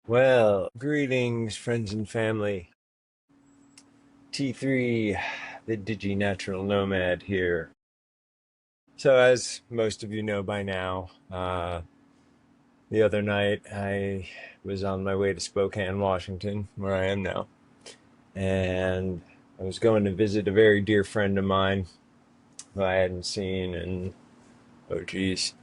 Well, greetings, friends and family. T3, the Digi-Natural Nomad here. So, as most of you know by now, the other night I was on my way to Spokane, Washington, where I am now, and I was going to visit a very dear friend of mine who I hadn't seen in, oh geez,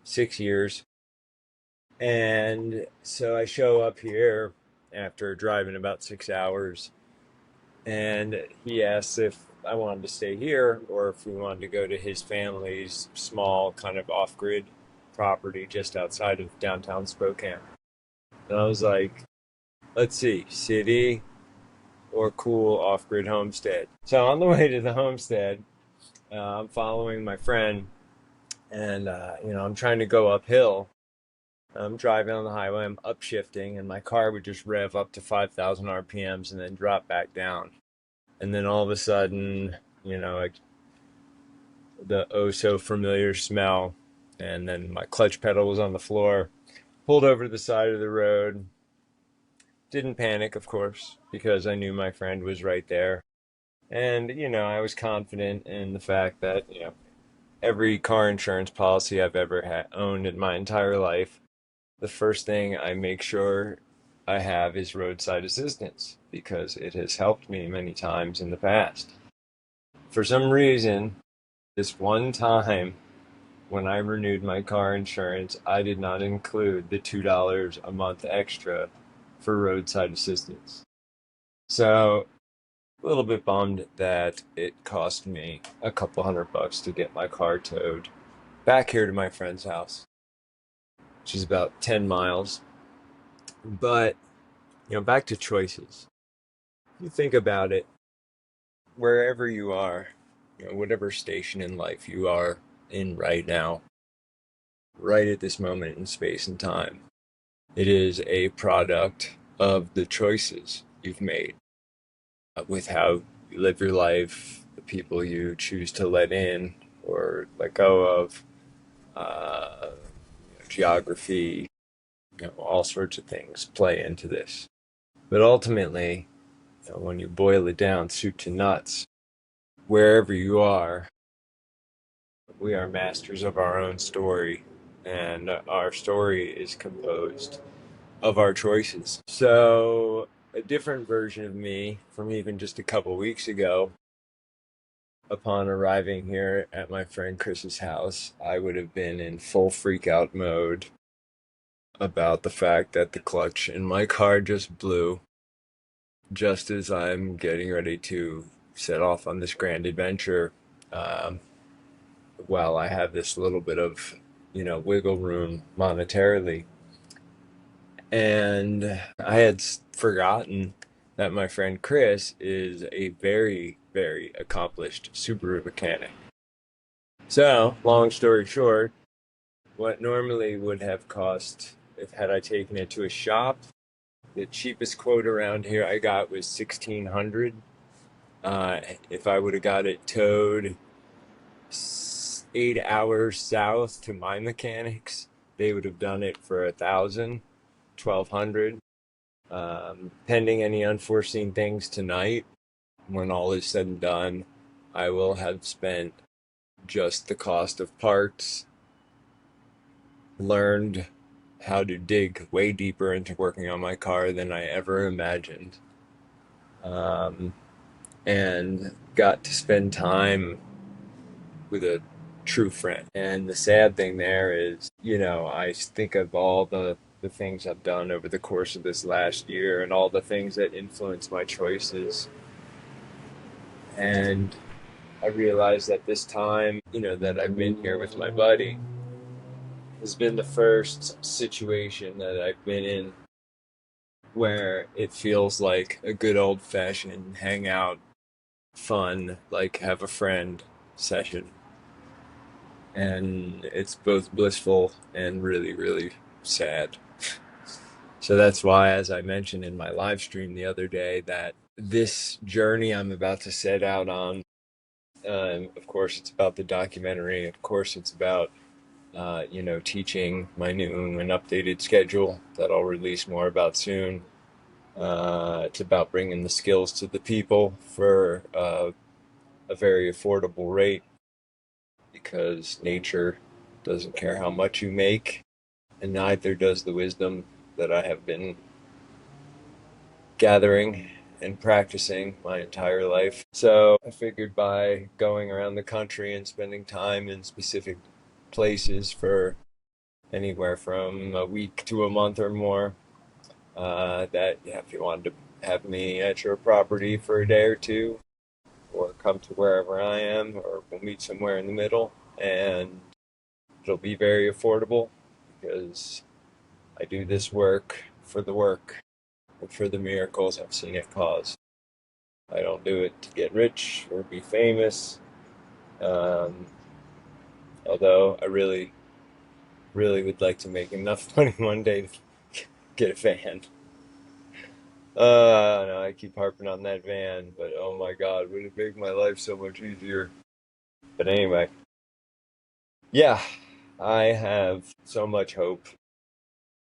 6 years. And so I show up here after driving about 6 hours. And he asked if I wanted to stay here or if we wanted to go to his family's small, kind of off grid property just outside of downtown Spokane. And I was like, let's see, city or cool off grid homestead. So on the way to the homestead, I'm following my friend and, I'm trying to go uphill. I'm driving on the highway, I'm upshifting, and my car would just rev up to 5,000 RPMs and then drop back down. And then all of a sudden, like the oh so familiar smell, and then my clutch pedal was on the floor. Pulled over to the side of the road. Didn't panic, of course, because I knew my friend was right there. And, I was confident in the fact that, every car insurance policy I've ever owned in my entire life, the first thing I make sure I have is roadside assistance because it has helped me many times in the past. For some reason, this one time when I renewed my car insurance, I did not include the $2 a month extra for roadside assistance. So, a little bit bummed that it cost me a couple $100 to get my car towed back here to my friend's house, which is about 10 miles. But, back to choices. You think about it, wherever you are, whatever station in life you are in right now, right at this moment in space and time, it is a product of the choices you've made with how you live your life, the people you choose to let in or let go of, uh, geography, all sorts of things play into this. But ultimately, when you boil it down, soup to nuts, wherever you are, we are masters of our own story, and our story is composed of our choices. So, a different version of me from even just a couple weeks ago, upon arriving here at my friend Chris's house, I would have been in full freak out mode about the fact that the clutch in my car just blew just as I'm getting ready to set off on this grand adventure. Um, while I have this little bit of, wiggle room monetarily. And I had forgotten that my friend Chris is a very, very accomplished Subaru mechanic. So, long story short, what normally would have cost, if had I taken it to a shop, the cheapest quote around here I got was 1,600. If I would have got it towed 8 hours south to my mechanics, they would have done it for 1,000, 1,200. Pending any unforeseen things tonight, when all is said and done, I will have spent just the cost of parts, learned how to dig way deeper into working on my car than I ever imagined, um, and got to spend time with a true friend. And the sad thing there is, I think of all the things I've done over the course of this last year and all the things that influence my choices. And I realized that this time, that I've been here with my buddy has been the first situation that I've been in where it feels like a good old fashioned hangout, fun, like have a friend session. And it's both blissful and really, really sad. So that's why, as I mentioned in my live stream the other day, that this journey I'm about to set out on, of course, it's about the documentary. Of course, it's about teaching my new and updated schedule that I'll release more about soon. It's about bringing the skills to the people for a very affordable rate, because nature doesn't care how much you make, and neither does the wisdom that I have been gathering and practicing my entire life. So I figured by going around the country and spending time in specific places for anywhere from a week to a month or more, that if you wanted to have me at your property for a day or two, or come to wherever I am, or we'll meet somewhere in the middle, and it'll be very affordable because I do this work for the work and for the miracles I've seen it cause. I don't do it to get rich or be famous, um, although I really, really would like to make enough money one day to get a van. No, I keep harping on that van, but oh my God, would it make my life so much easier? But anyway, yeah, I have so much hope.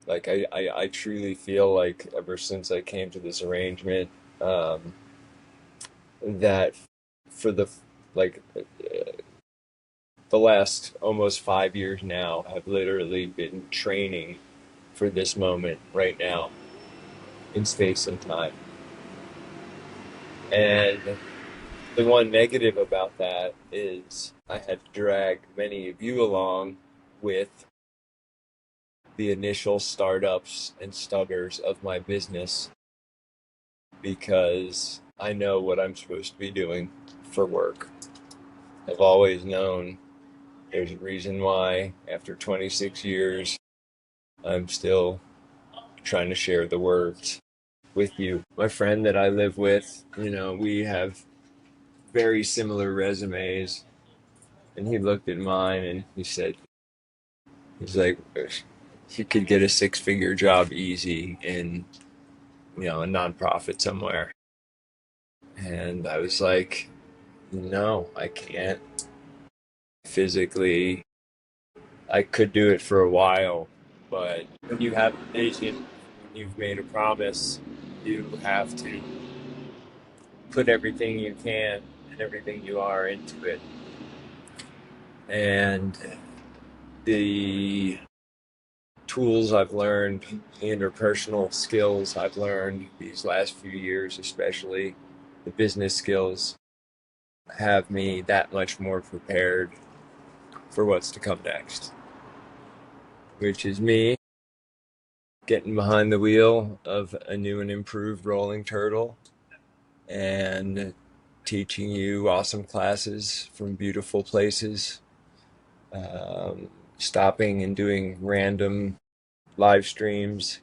Like, I truly feel like ever since I came to this arrangement, um, that for like, the last almost 5 years now, have literally been training for this moment right now in space and time. And the one negative about that is I had to drag many of you along with the initial startups and stuggers of my business, because I know what I'm supposed to be doing for work. I've always known. There's a reason why, after 26 years, I'm still trying to share the words with you. My friend that I live with, we have very similar resumes, and he looked at mine and he's like, you could get a six-figure job easy in, a nonprofit somewhere. And I was like, no, I can't. Physically, I could do it for a while, but when you have a vision, when you've made a promise, you have to put everything you can and everything you are into it. And the tools I've learned, the interpersonal skills I've learned these last few years, especially the business skills, have me that much more prepared for what's to come next, which is me getting behind the wheel of a new and improved rolling turtle and teaching you awesome classes from beautiful places, stopping and doing random live streams,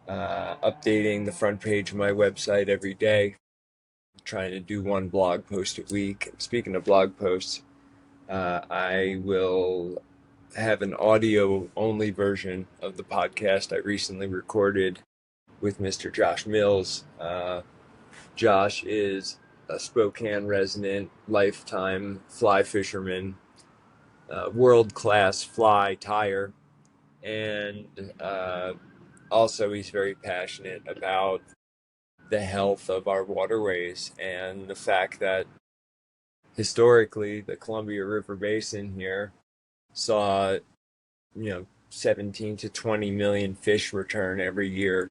updating the front page of my website every day, trying to do one blog post a week. Speaking of blog posts, I will have an audio only version of the podcast I recently recorded with Mr. Josh Mills. Josh is a Spokane resident, lifetime fly fisherman, world-class fly tyer, and also he's very passionate about the health of our waterways and the fact that historically the Columbia River Basin here saw 17 to 20 million fish return every year.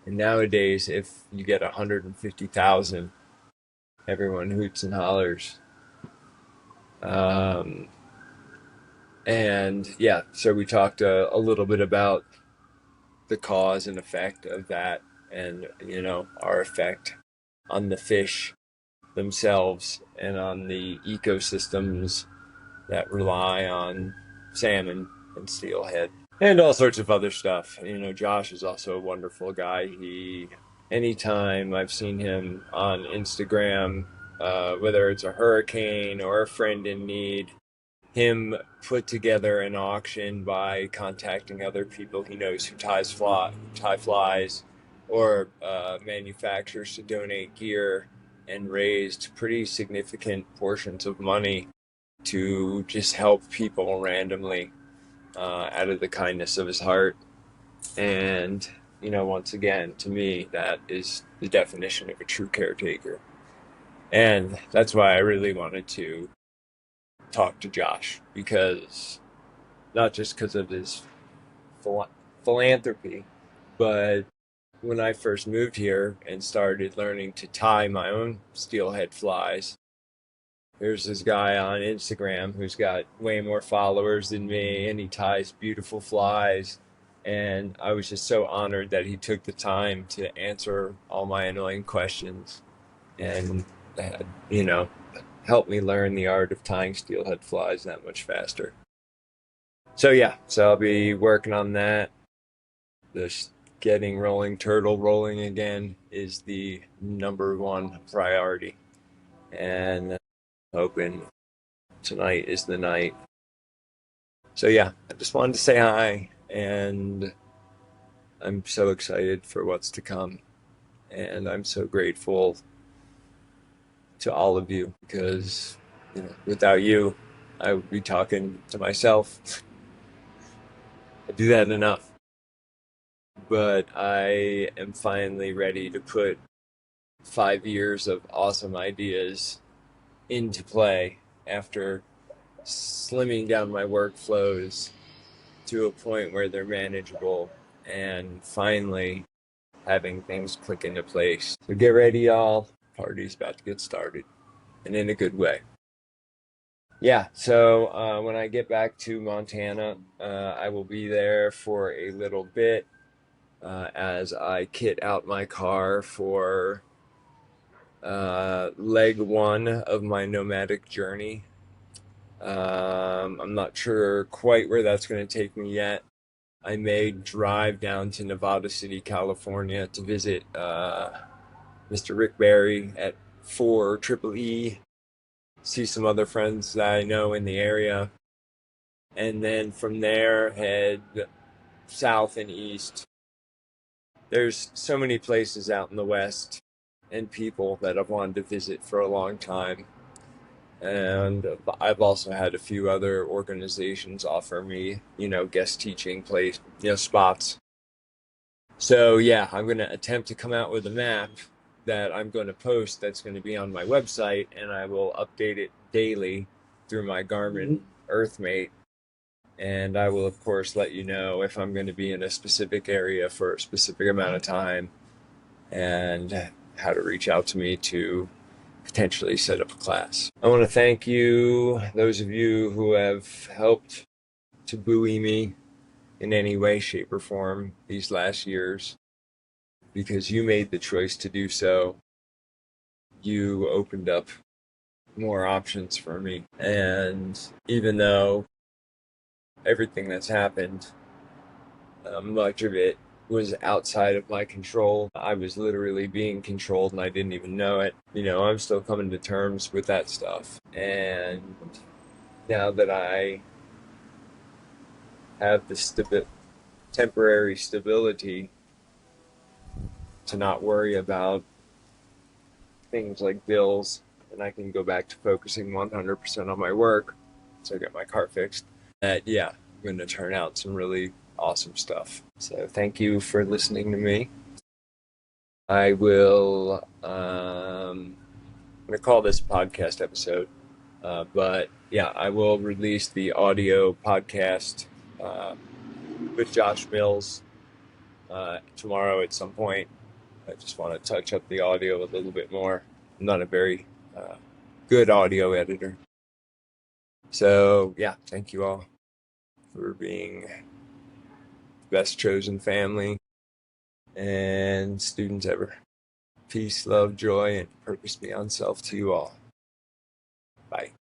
And nowadays, if you get 150,000, everyone hoots and hollers. And yeah, so we talked a little bit about the cause and effect of that, and our effect on the fish themselves and on the ecosystems that rely on salmon and steelhead and all sorts of other stuff. Josh is also a wonderful guy. Anytime I've seen him on Instagram, whether it's a hurricane or a friend in need, him put together an auction by contacting other people he knows who tie flies, or manufacturers to donate gear, and raised pretty significant portions of money to just help people randomly out of the kindness of his heart. And, once again, to me, that is the definition of a true caretaker. And that's why I really wanted to talk to Josh, because not just because of his philanthropy, but when I first moved here and started learning to tie my own steelhead flies, there's this guy on Instagram who's got way more followers than me, and he ties beautiful flies. And I was just so honored that he took the time to answer all my annoying questions and, you know, help me learn the art of tying steelhead flies that much faster. So I'll be working on that. This getting rolling turtle rolling again is the number one priority. And hoping tonight is the night. So I just wanted to say hi, and I'm so excited for what's to come. And I'm so grateful to all of you, because without you, I would be talking to myself. I do that enough. But I am finally ready to put 5 years of awesome ideas into play after slimming down my workflows to a point where they're manageable and finally having things click into place. So get ready, y'all. Party's about to get started, and in a good way. So when I get back to Montana, I will be there for a little bit as I kit out my car for leg one of my nomadic journey. I'm not sure quite where that's going to take me yet. I may drive down to Nevada City, California to visit Mr. Rick Berry at 4 Triple E, see some other friends that I know in the area, and then from there head south and east. There's so many places out in the West and people that I've wanted to visit for a long time. And I've also had a few other organizations offer me, guest teaching spots. So I'm going to attempt to come out with a map that I'm going to post that's going to be on my website, and I will update it daily through my Garmin Earthmate. And I will, of course, let you know if I'm going to be in a specific area for a specific amount of time and how to reach out to me to potentially set up a class. I want to thank you, those of you who have helped to buoy me in any way, shape, or form these last years, because you made the choice to do so. You opened up more options for me. And even though everything that's happened, much of it was outside of my control, I was literally being controlled and I didn't even know it. I'm still coming to terms with that stuff. And now that I have the temporary stability to not worry about things like bills, and I can go back to focusing 100% on my work, so I get my car fixed, I'm going to turn out some really awesome stuff. So thank you for listening to me. I will, I'm going to call this a podcast episode, but I will release the audio podcast with Josh Mills tomorrow at some point. I just want to touch up the audio a little bit more. I'm not a very good audio editor. So thank you all for being the best chosen family and students ever. Peace, love, joy, and purpose beyond self to you all.